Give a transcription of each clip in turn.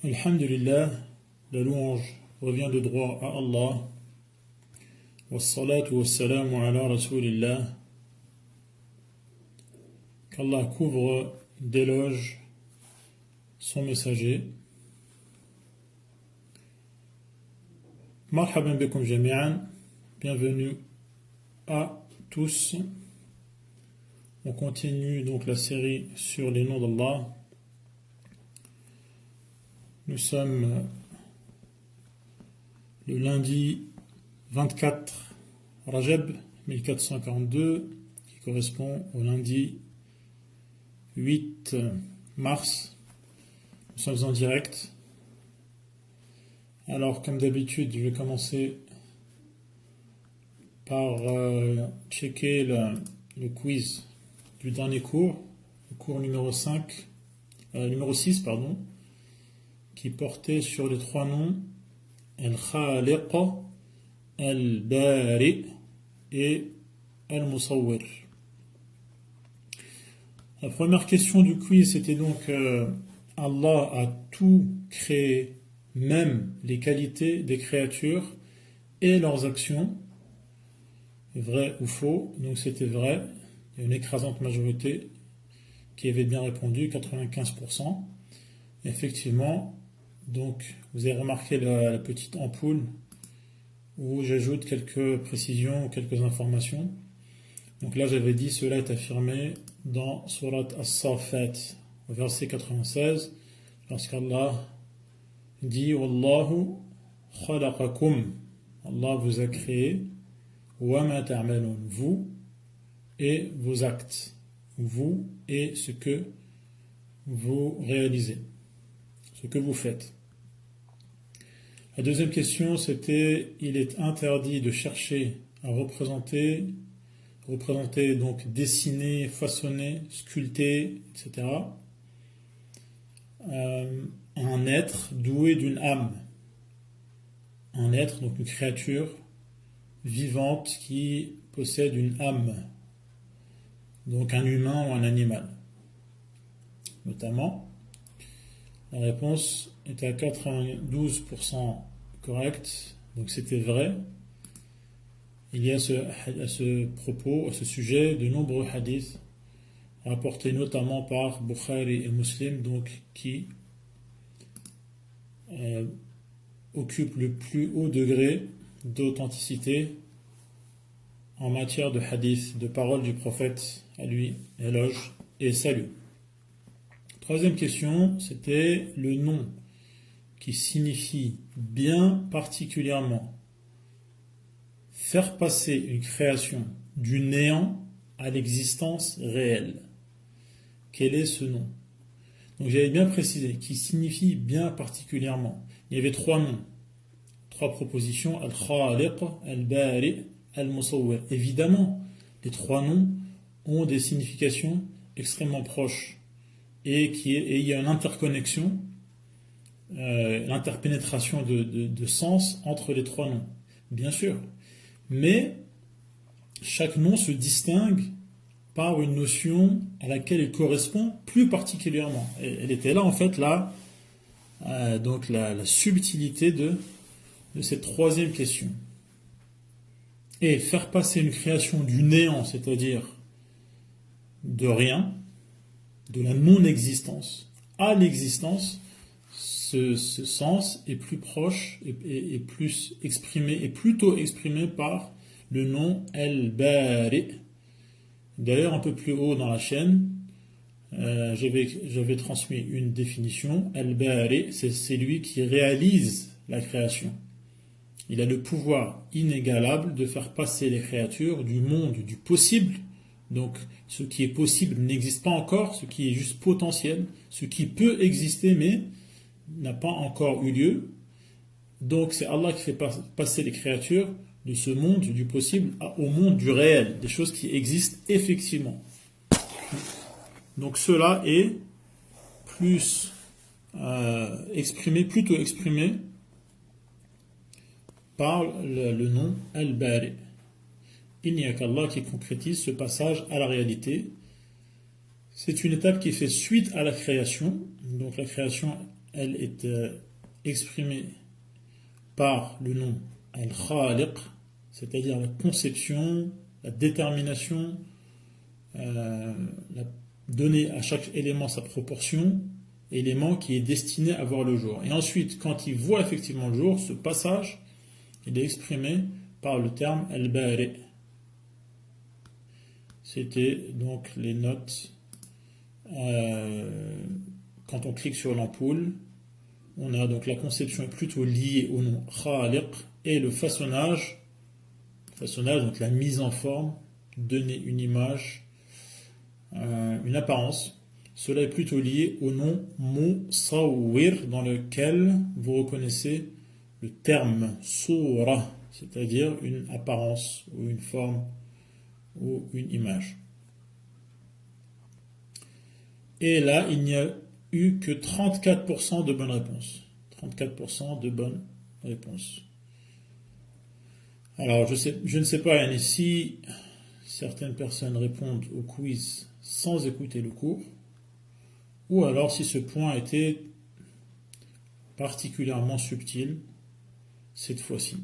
Alhamdulillah, la louange revient de droit à Allah. Wassalatu wassalamu ala rasulillah. Qu'Allah couvre d'éloges son messager. Marhaban bikum jami'an. Bienvenue à tous. On continue donc la série sur les noms d'Allah. Nous sommes le lundi 24 Rajab 1442 qui correspond au lundi 8 mars. Nous sommes en direct. Alors comme d'habitude, je vais commencer par checker le quiz du dernier cours, le cours numéro 6, qui portait sur les trois noms Al-Khaliq, Al-Bari et Al-Musawwir. La première question du quiz c'était donc Allah a tout créé, même les qualités des créatures et leurs actions. Vrai ou faux? Donc c'était vrai. Il y a une écrasante majorité qui avait bien répondu, 95%. Effectivement, donc vous avez remarqué la petite ampoule où j'ajoute quelques précisions ou quelques informations. Donc là j'avais dit cela est affirmé dans Surat As-Saffat, verset 96, lorsqu'Allah dit Wallahu khalaqakum, Allah vous a créé, wa ma ta'malun, vous et vos actes, vous et ce que vous réalisez, ce que vous faites. La deuxième question, c'était il est interdit de chercher à représenter donc dessiner, façonner, sculpter, etc. Un être doué d'une âme, un être, donc une créature vivante qui possède une âme, donc un humain ou un animal, notamment. La réponse était à 92% correcte, donc c'était vrai. Il y a à ce propos, à ce sujet, de nombreux hadiths rapportés notamment par Bukhari et Muslim, donc qui occupent le plus haut degré d'authenticité en matière de hadith, de paroles du prophète, à lui, éloge et salut. Troisième question, c'était le nom qui signifie bien particulièrement faire passer une création du néant à l'existence réelle. Quel est ce nom? Donc j'avais bien précisé, qui signifie bien particulièrement. Il y avait trois noms, trois propositions, Al-Khaliq, Al-Bari, Al-Musawwir. Évidemment, les trois noms ont des significations extrêmement proches et il y a une interconnexion, l'interpénétration de sens entre les trois noms, bien sûr. Mais chaque nom se distingue par une notion à laquelle il correspond plus particulièrement. Elle était là, en fait, donc la subtilité de cette troisième question. Et faire passer une création du néant, c'est-à-dire de rien, de la non-existence à l'existence, ce sens est plus proche et plus exprimé, et plutôt exprimé par le nom Al-Bari. D'ailleurs, un peu plus haut dans la chaîne, j'avais transmis une définition. Al-Bari, c'est lui qui réalise la création. Il a le pouvoir inégalable de faire passer les créatures du monde du possible. Donc, ce qui est possible n'existe pas encore, ce qui est juste potentiel, ce qui peut exister mais n'a pas encore eu lieu. Donc, c'est Allah qui fait passer les créatures de ce monde du possible au monde du réel, des choses qui existent effectivement. Donc, cela est plus plutôt exprimé par le nom Al-Bari. Il n'y a qu'Allah qui concrétise ce passage à la réalité. C'est une étape qui fait suite à la création. Donc la création elle est exprimée par le nom Al-Khaliq, c'est-à-dire la conception, la détermination, donner à chaque élément sa proportion, élément qui est destiné à voir le jour. Et ensuite, quand il voit effectivement le jour, ce passage, il est exprimé par le terme Al-Bari. C'était donc les notes. Quand on clique sur l'ampoule, on a donc la conception est plutôt liée au nom Khaliq et le façonnage, donc la mise en forme, donner une image, une apparence. Cela est plutôt lié au nom Musawwir, dans lequel vous reconnaissez le terme Soura, c'est-à-dire une apparence ou une forme ou une image. Et là, il n'y a eu que 34% de bonnes réponses. 34% de bonnes réponses. Alors, je ne sais pas si certaines personnes répondent au quiz sans écouter le cours, ou alors si ce point était particulièrement subtil cette fois-ci.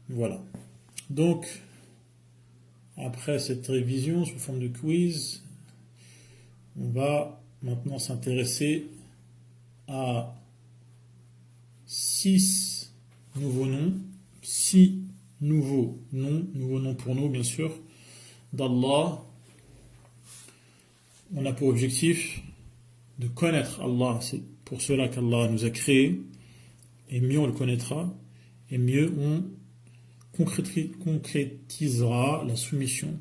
Voilà. Donc, après cette révision sous forme de quiz, on va maintenant s'intéresser à 6 nouveaux noms, 6 nouveaux noms pour nous bien sûr, d'Allah. On a pour objectif de connaître Allah, c'est pour cela qu'Allah nous a créés, et mieux on le connaîtra, et mieux on concrétisera la soumission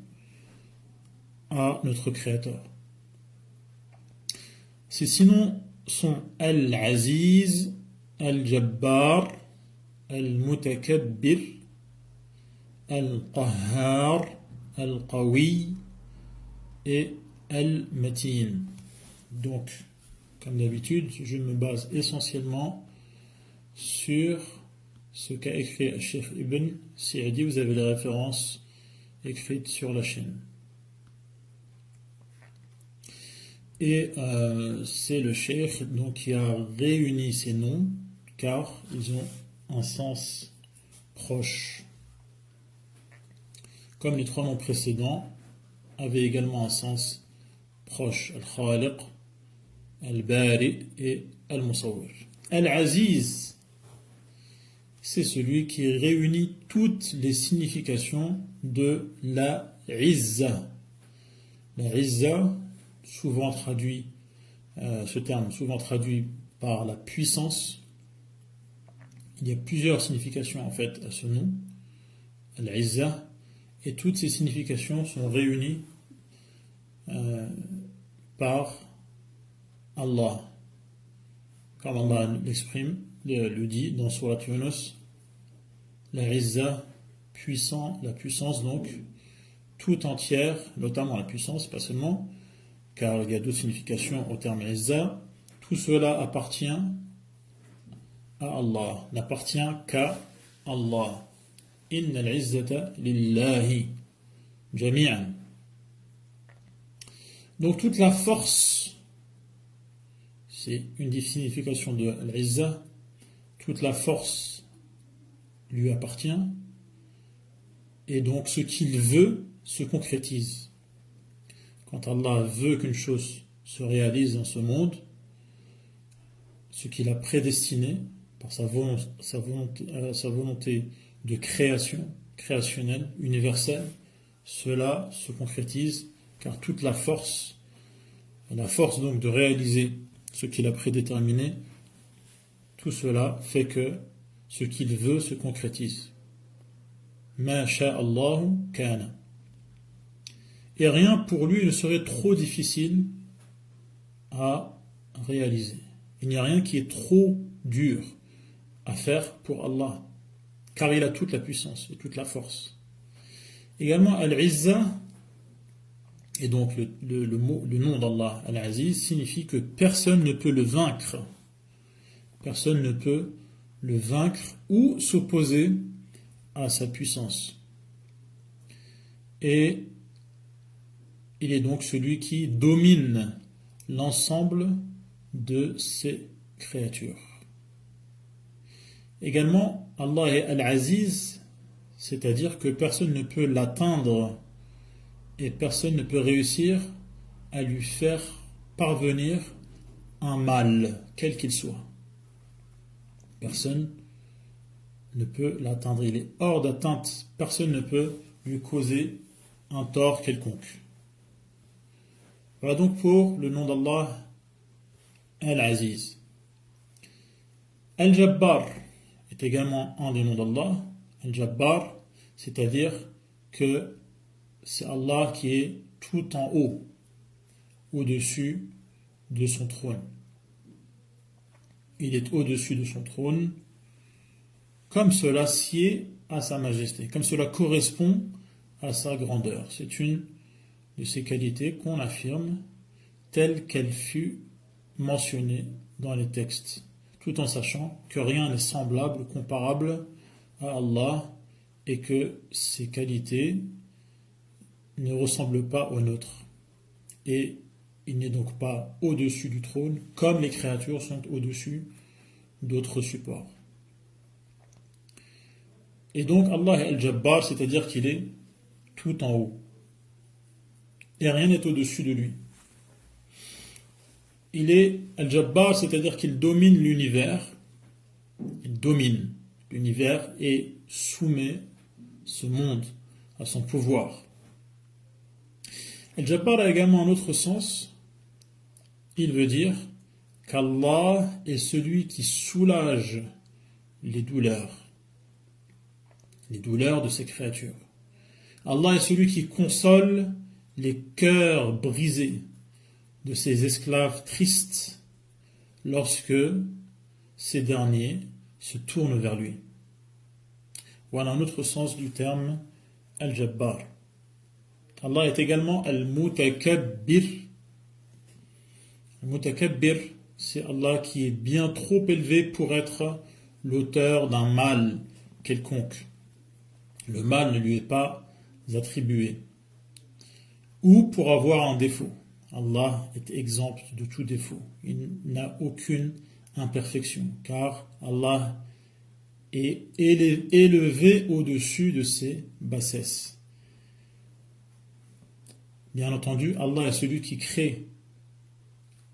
à notre Créateur. Ces 6 noms sont Al-Aziz, Al-Jabbar, Al-Mutakabbir, Al-Qahhar, Al-Qawi et Al-Matin. Donc, comme d'habitude, je me base essentiellement sur ce qu'a écrit Cheikh Ibn Sa'di. Vous avez les références écrites sur la chaîne. Et c'est le Cheikh donc, qui a réuni ces noms, car ils ont un sens proche. Comme les 3 noms précédents avaient également un sens proche. Al-Khaliq, Al-Bari et Al-Musawwir. Al-Aziz, c'est celui qui réunit toutes les significations de la Izza. La Izza, souvent traduit, ce terme souvent traduit par la puissance. Il y a plusieurs significations en fait à ce nom, Al-Izza, et toutes ces significations sont réunies par Allah. Comme Allah l'exprime, le dit dans Surat Yunus, la Izza, la puissance donc, tout entière, notamment la puissance, pas seulement, car il y a d'autres significations au terme Izza, tout cela appartient à Allah, n'appartient qu'à Allah. Inna al-izzata lillahi jami'an. Donc toute la force, c'est une des significations de l'Izza, toute la force lui appartient, et donc ce qu'il veut se concrétise. Quand Allah veut qu'une chose se réalise dans ce monde, ce qu'il a prédestiné par sa volonté de création, créationnelle, universelle, cela se concrétise, car toute la force donc de réaliser ce qu'il a prédéterminé, tout cela fait que ce qu'il veut se concrétise. Ma sha'Allahu kana. Et rien pour lui ne serait trop difficile à réaliser. Il n'y a rien qui est trop dur à faire pour Allah, car il a toute la puissance et toute la force. Également, Al-Izza, et donc le nom d'Allah, Al-Aziz, signifie que personne ne peut le vaincre. Personne ne peut le vaincre ou s'opposer à sa puissance. Et il est donc celui qui domine l'ensemble de ses créatures. Également, Allah est Al-Aziz, c'est-à-dire que personne ne peut l'atteindre et personne ne peut réussir à lui faire parvenir un mal, quel qu'il soit. Personne ne peut l'atteindre, il est hors d'atteinte, personne ne peut lui causer un tort quelconque. Voilà donc pour le nom d'Allah, Al-Aziz. Al-Jabbar est également un des noms d'Allah. Al-Jabbar, c'est-à-dire que c'est Allah qui est tout en haut, au-dessus de son trône. Il est au-dessus de son trône, comme cela sied à sa majesté, comme cela correspond à sa grandeur. C'est une de ces qualités qu'on affirme telle qu'elle fut mentionnée dans les textes, tout en sachant que rien n'est semblable, comparable à Allah et que ces qualités ne ressemblent pas aux nôtres. Et il n'est donc pas au-dessus du trône, comme les créatures sont au-dessus d'autres supports. Et donc Allah est Al-Jabbar, c'est-à-dire qu'il est tout en haut. Et rien n'est au-dessus de lui. Il est Al-Jabbar, c'est-à-dire qu'il domine l'univers. Il domine l'univers et soumet ce monde à son pouvoir. Al-Jabbar a également un autre sens. Il veut dire qu'Allah est celui qui soulage les douleurs de ses créatures. Allah est celui qui console les cœurs brisés de ses esclaves tristes lorsque ces derniers se tournent vers lui. Voilà un autre sens du terme Al-Jabbar. Allah est également Al-Mutakabbir. Al-Mutakabbir, c'est Allah qui est bien trop élevé pour être l'auteur d'un mal quelconque. Le mal ne lui est pas attribué. Ou pour avoir un défaut. Allah est exempt de tout défaut. Il n'a aucune imperfection, car Allah est élevé au-dessus de ses bassesses. Bien entendu, Allah est celui qui crée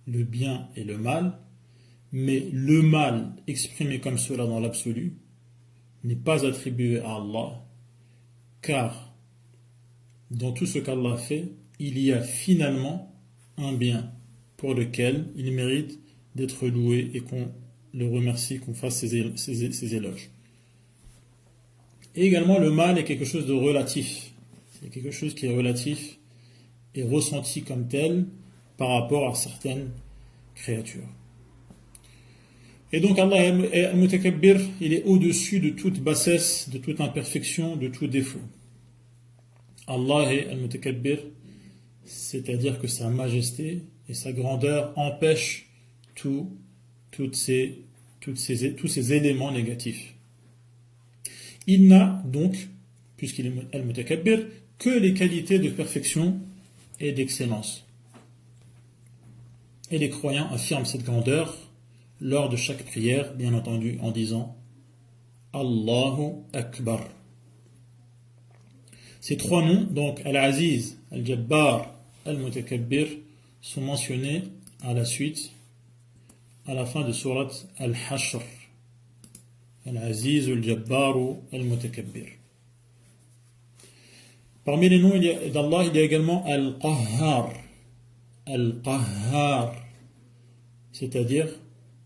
le bien et le mal, mais le mal exprimé comme cela dans l'absolu n'est pas attribué à Allah, car dans tout ce qu'Allah fait, il y a finalement un bien pour lequel il mérite d'être loué et qu'on le remercie, qu'on fasse ses éloges. Et également, le mal est quelque chose de relatif. C'est quelque chose qui est relatif et ressenti comme tel par rapport à certaines créatures. Et donc Allah est Al-Mutakabbir, il est au-dessus de toute bassesse, de toute imperfection, de tout défaut. Allah est Al-Mutakabbir, c'est-à-dire que sa majesté et sa grandeur empêchent tous ces éléments négatifs. Il n'a donc, puisqu'il est Al-Mutakabbir, que les qualités de perfection et d'excellence. Et les croyants affirment cette grandeur lors de chaque prière, bien entendu, en disant Allahu Akbar. Ces trois noms, donc Al-Aziz, Al-Jabbar, Al-Mutakabbir, sont mentionnés à la suite, à la fin de surat Al-Hashr. Al-Aziz, Al-Jabbar, Al-Mutakabbir. Parmi les noms d'Allah, il y a également Al-Qahhar. Al-Qahhar, c'est-à-dire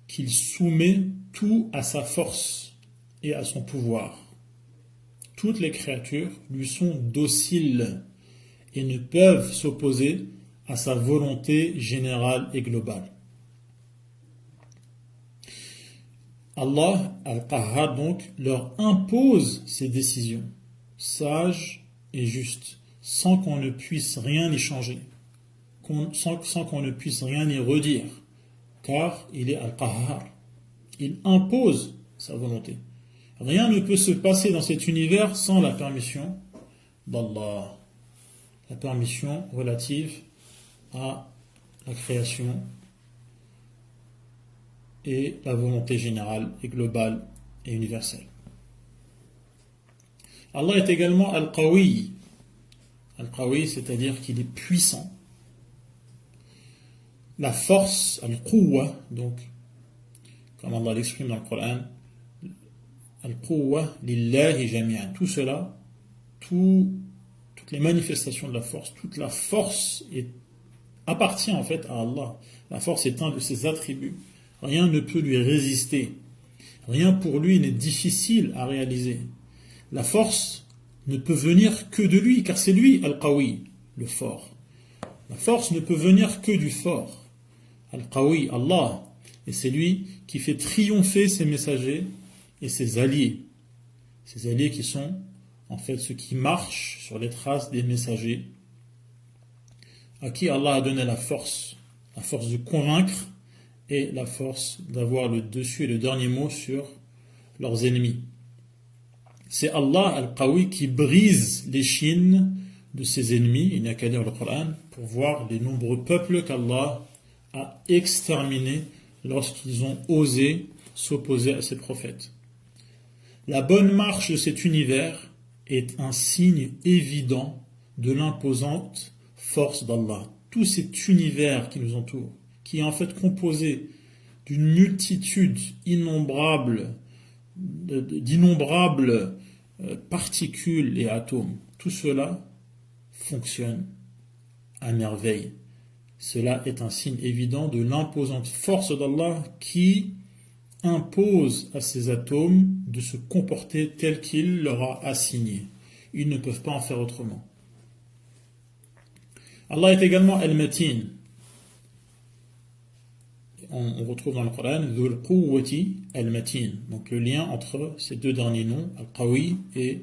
qu'il soumet tout à sa force et à son pouvoir. Toutes les créatures lui sont dociles et ne peuvent s'opposer à sa volonté générale et globale. Allah, Al-Qahhar donc, leur impose ses décisions, sages et justes, sans qu'on ne puisse rien y changer, sans qu'on ne puisse rien y redire, car il est Al-Qahhar. Il impose sa volonté. Rien ne peut se passer dans cet univers sans la permission d'Allah. La permission relative à la création et la volonté générale et globale et universelle. Allah est également Al-Qawi. Al-Qawi, c'est-à-dire qu'il est puissant. La force, Al-Quwwa, donc, comme Allah l'exprime dans le Coran, Al-Quwwa lillahi jami'an. Tout cela, toutes les manifestations de la force, toute la force appartient en fait à Allah. La force est un de ses attributs. Rien ne peut lui résister. Rien pour lui n'est difficile à réaliser. La force ne peut venir que de lui, car c'est lui Al-Qawi, le fort. La force ne peut venir que du fort. Al-Qawi, Allah. Et c'est lui qui fait triompher ses messagers et ses alliés. Ces alliés qui sont en fait ceux qui marchent sur les traces des messagers, à qui Allah a donné la force de convaincre et la force d'avoir le dessus et le dernier mot sur leurs ennemis. C'est Allah Al-Qawi qui brise l'échine de ses ennemis, il n'y a qu'à lire le Coran, pour voir les nombreux peuples qu'Allah a exterminés lorsqu'ils ont osé s'opposer à ses prophètes. La bonne marche de cet univers est un signe évident de l'imposante force d'Allah. Tout cet univers qui nous entoure, qui est en fait composé d'une multitude d'innombrables particules et atomes, tout cela fonctionne à merveille. Cela est un signe évident de l'imposante force d'Allah qui impose à ces atomes de se comporter tel qu'il leur a assigné. Ils ne peuvent pas en faire autrement. Allah est également Al-Matin. On retrouve dans le Coran Dhul Quwwati Al-Matin. Donc le lien entre ces deux derniers noms, Al-Qawi et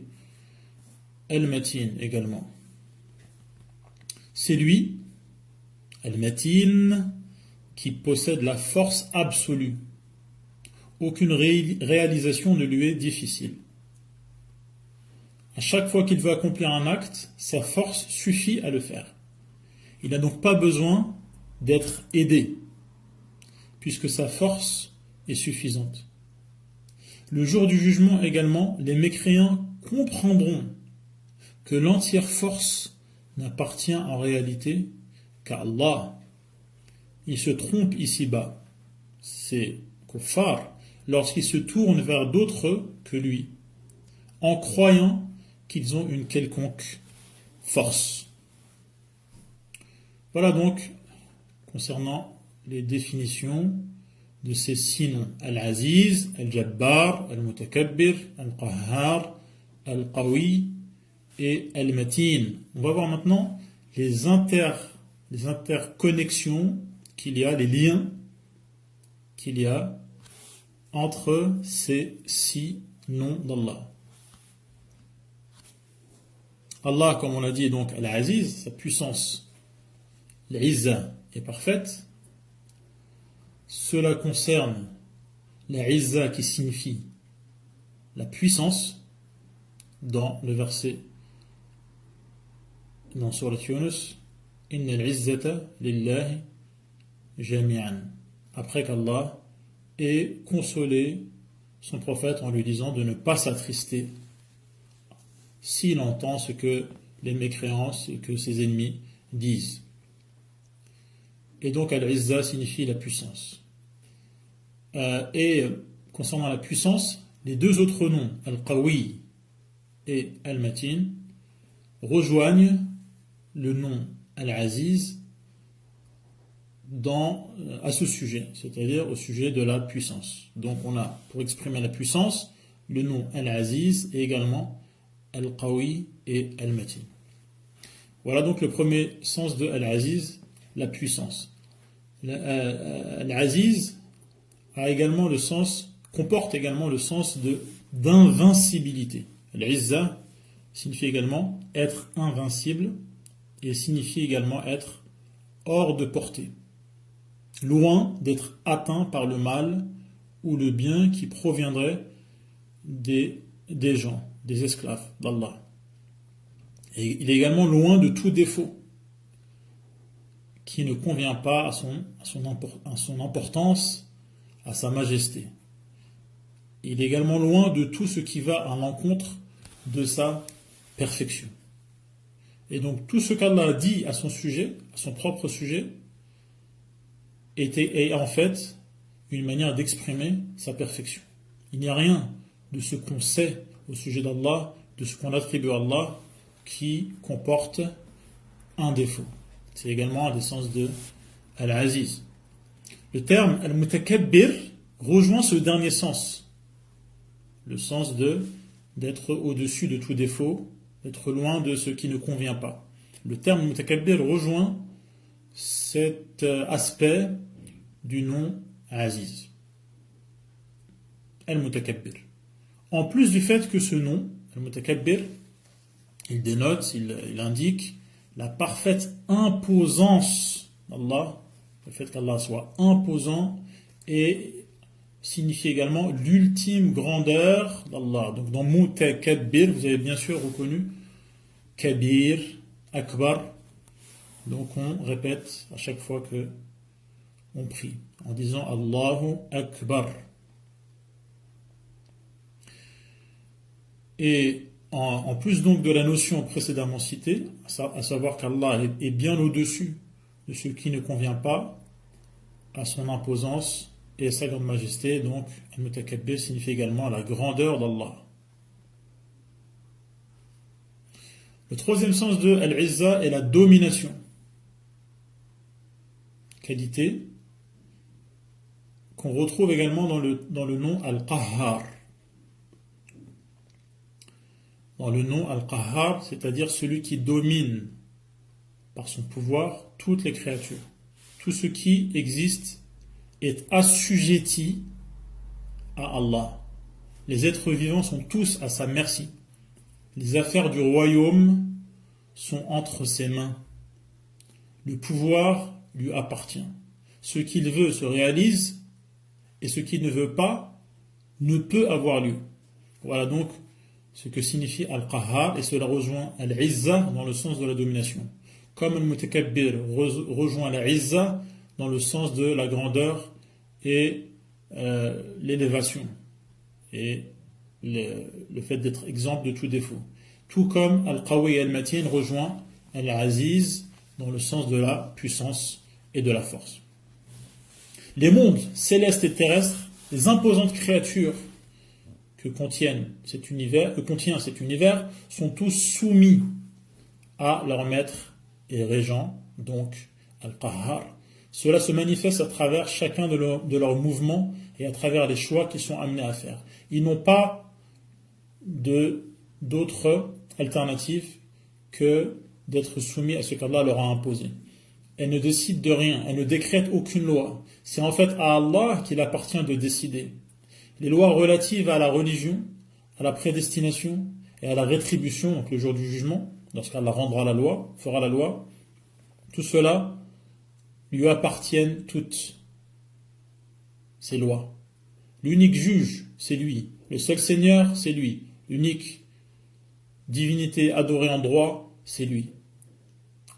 Al-Matin également. C'est lui, Al-Matin, qui possède la force absolue. Aucune réalisation ne lui est difficile. À chaque fois qu'il veut accomplir un acte, sa force suffit à le faire. Il n'a donc pas besoin d'être aidé, puisque sa force est suffisante. Le jour du jugement également, les mécréants comprendront que l'entière force n'appartient en réalité qu'à Allah. Ils se trompent ici-bas. C'est kuffar lorsqu'ils se tournent vers d'autres que lui, en croyant qu'ils ont une quelconque force. Voilà donc concernant les définitions de ces six noms. Al-Aziz, Al-Jabbar, Al-Mutakabbir, Al-Qahhar, Al-Qawi et Al-Matin. On va voir maintenant les interconnexions qu'il y a, les liens qu'il y a entre ces six noms d'Allah. Allah, comme on l'a dit, est donc Al-Aziz, sa puissance, l'Izza est parfaite. Cela concerne la Izza qui signifie la puissance dans le verset dans Surat Yunus, Inna al-izzata lillahi jami'an. Après qu'Allah ait consolé son prophète en lui disant de ne pas s'attrister s'il entend ce que les mécréants et que ses ennemis disent. Et donc al-Izza signifie la puissance. Et concernant la puissance, les deux autres noms, Al-Qawi et Al-Matin, rejoignent le nom Al-Aziz à ce sujet, c'est-à-dire au sujet de la puissance. Donc on a, pour exprimer la puissance, le nom Al-Aziz et également Al-Qawi et Al-Matin. Voilà donc le premier sens de Al-Aziz, la puissance. Al-Aziz comporte également le sens d'invincibilité. Al-Izza signifie également être invincible et signifie également être hors de portée, loin d'être atteint par le mal ou le bien qui proviendrait des gens, des esclaves d'Allah. Et il est également loin de tout défaut, qui ne convient pas à son importance, à sa majesté. Il est également loin de tout ce qui va à l'encontre de sa perfection. Et donc tout ce qu'Allah a dit à son sujet, à son propre sujet, est en fait une manière d'exprimer sa perfection. Il n'y a rien de ce qu'on sait au sujet d'Allah, de ce qu'on attribue à Allah, qui comporte un défaut. C'est également un des sens de Al-Aziz. Le terme Al-Mutakabbir rejoint ce dernier sens, le sens d'être au-dessus de tout défaut, d'être loin de ce qui ne convient pas. Le terme Mutakabbir rejoint cet aspect du nom Aziz. Al-Mutakabbir. En plus du fait que ce nom, Al-Mutakabbir, il dénote, il indique la parfaite imposance d'Allah, le fait qu'Allah soit imposant, et signifie également l'ultime grandeur d'Allah. Donc dans Mutakabbir, vous avez bien sûr reconnu Kabir, Akbar. Donc on répète à chaque fois que on prie, en disant Allahu Akbar. Et en plus donc de la notion précédemment citée, à savoir qu'Allah est bien au-dessus de ce qui ne convient pas à son imposance et à sa grande majesté, donc Al-Mutakabbir signifie également la grandeur d'Allah. Le troisième sens de Al-Izza est la domination. Qualité qu'on retrouve également dans le nom Al-Qahhar. Dans le nom Al-Qahhar, c'est-à-dire celui qui domine par son pouvoir toutes les créatures. Tout ce qui existe est assujetti à Allah. Les êtres vivants sont tous à sa merci. Les affaires du royaume sont entre ses mains. Le pouvoir lui appartient. Ce qu'il veut se réalise et ce qu'il ne veut pas ne peut avoir lieu. Voilà donc ce que signifie Al-Qahhar, et cela rejoint Al-Izza dans le sens de la domination. Comme Al-Mutakabbir rejoint Al-Izza dans le sens de la grandeur et l'élévation et le fait d'être exempt de tout défaut. Tout comme Al-Qawi et Al-Matin rejoint Al-Aziz dans le sens de la puissance et de la force. Les mondes célestes et terrestres, les imposantes créatures que contient cet univers, sont tous soumis à leur maître et régent, donc Al-Qahhar. Cela se manifeste à travers chacun de leurs mouvements et à travers les choix qu'ils sont amenés à faire. Ils n'ont pas d'autre alternative que d'être soumis à ce qu'Allah leur a imposé. Elle ne décide de rien, elle ne décrète aucune loi. C'est en fait à Allah qu'il appartient de décider. Les lois relatives à la religion, à la prédestination et à la rétribution, donc le jour du jugement, lorsqu'Allah fera la loi, tout cela lui appartiennent toutes ces lois. L'unique juge, c'est lui. Le seul Seigneur, c'est lui. L'unique divinité adorée en droit, c'est lui.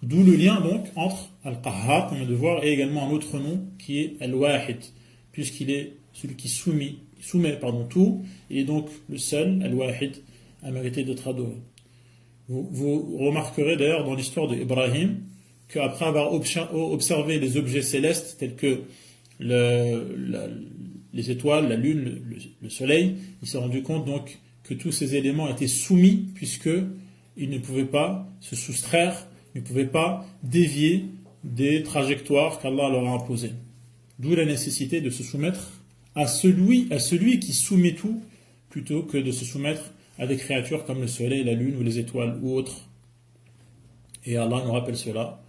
D'où le lien donc entre Al-Qahhar, qu'on vient de voir, et également un autre nom qui est Al-Wahid, puisqu'il est celui qui soumet tout, et donc le seul, Al-Wahid, a mérité d'être adoré. Vous remarquerez d'ailleurs dans l'histoire d'Ibrahim qu'après avoir observé les objets célestes tels que les étoiles, la lune, le soleil, il s'est rendu compte donc que tous ces éléments étaient soumis puisqu'ils ne pouvaient pas se soustraire, ne pouvaient pas dévier des trajectoires qu'Allah leur a imposées. D'où la nécessité de se soumettre à celui qui soumet tout, plutôt que de se soumettre à des créatures comme le soleil, la lune ou les étoiles ou autres. Et Allah nous rappelle cela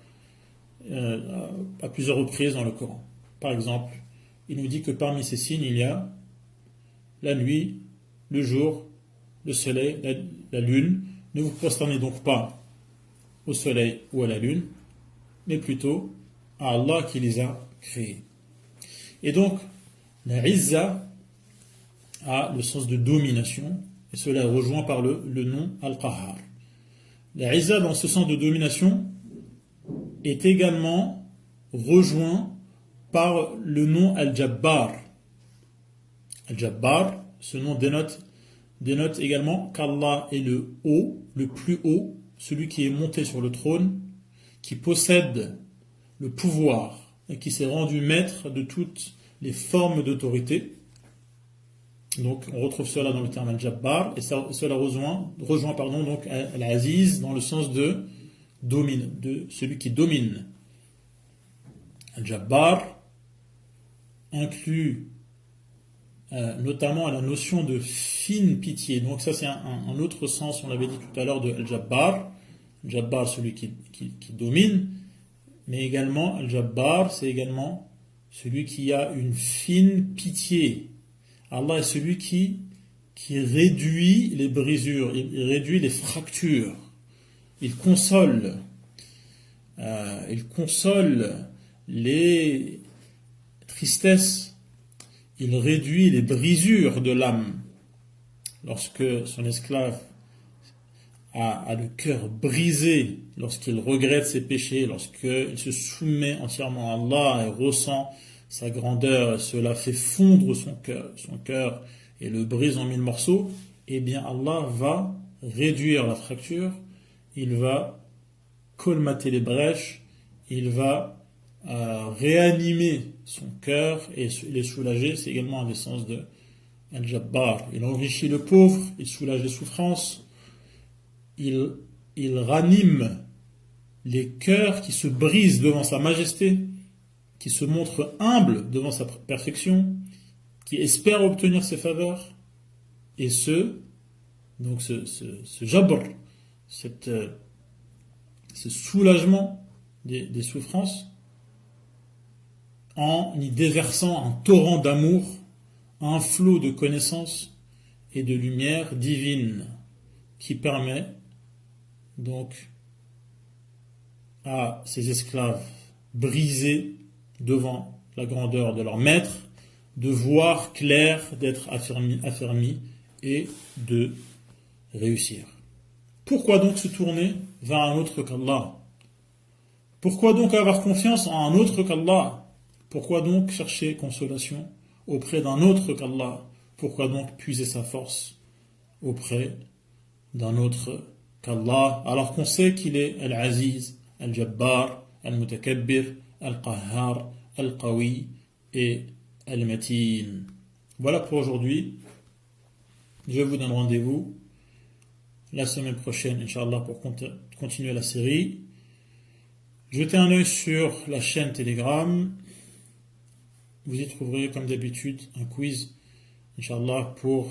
à plusieurs reprises dans le Coran. Par exemple, il nous dit que parmi ces signes, il y a la nuit, le jour, le soleil, la lune. Ne vous prosternez donc pas au soleil ou à la lune, mais plutôt à Allah qui les a créés. Et donc, la Izza a le sens de domination, et cela est rejoint par le nom Al-Qahhar. La Izza, dans ce sens de domination, est également rejoint par le nom Al-Jabbar. Al-Jabbar, ce nom dénote également qu'Allah est le haut, le plus haut, celui qui est monté sur le trône, qui possède le pouvoir et qui s'est rendu maître de toutes les formes d'autorité. Donc on retrouve cela dans le terme Al-Jabbar, et cela rejoint donc Al-Aziz dans le sens de domine, de celui qui domine. Al-Jabbar inclut notamment la notion de fine pitié. Donc ça c'est un autre sens, on l'avait dit tout à l'heure, de Al-Jabbar. Al-Jabbar, celui qui domine, mais également Al-Jabbar, c'est également celui qui a une fine pitié. Allah est celui qui réduit les brisures, il réduit les fractures, il console les tristesses, il réduit les brisures de l'âme. Lorsque son esclave a le cœur brisé, lorsqu'il regrette ses péchés, lorsqu'il se soumet entièrement à Allah et ressent sa grandeur, cela fait fondre son cœur et le brise en 1000 morceaux, eh bien Allah va réduire la fracture, il va colmater les brèches, il va réanimer son cœur et les soulager. C'est également un des sens de Al-Jabbar. Il enrichit le pauvre, il soulage les souffrances, il ranime les cœurs qui se brisent devant sa majesté, qui se montrent humbles devant sa perfection, qui espèrent obtenir ses faveurs, et ce jabr, ce soulagement des souffrances, en y déversant un torrent d'amour, un flot de connaissances et de lumière divine, qui permet donc à ces esclaves brisés devant la grandeur de leur maître de voir clair, d'être affermis et de réussir. Pourquoi donc se tourner vers un autre qu'Allah? Pourquoi donc avoir confiance en un autre qu'Allah? Pourquoi donc chercher consolation auprès d'un autre qu'Allah? Pourquoi donc puiser sa force auprès d'un autre qu'Allah, alors qu'on sait qu'il est Al-Aziz, Al-Jabbar, Al-Mutakabbir, Al-Qahhar, Al-Qawi et Al-Matin. Voilà pour aujourd'hui. Je vous donne rendez-vous la semaine prochaine, Inch'Allah, pour continuer la série. Jetez un œil sur la chaîne Telegram. Vous y trouverez, comme d'habitude, un quiz, Inch'Allah, pour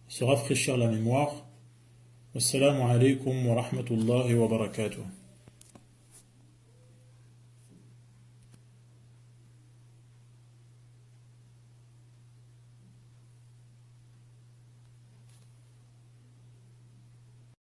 se rafraîchir la mémoire. Wassalamu alaikum wa rahmatullahi wa barakatuh.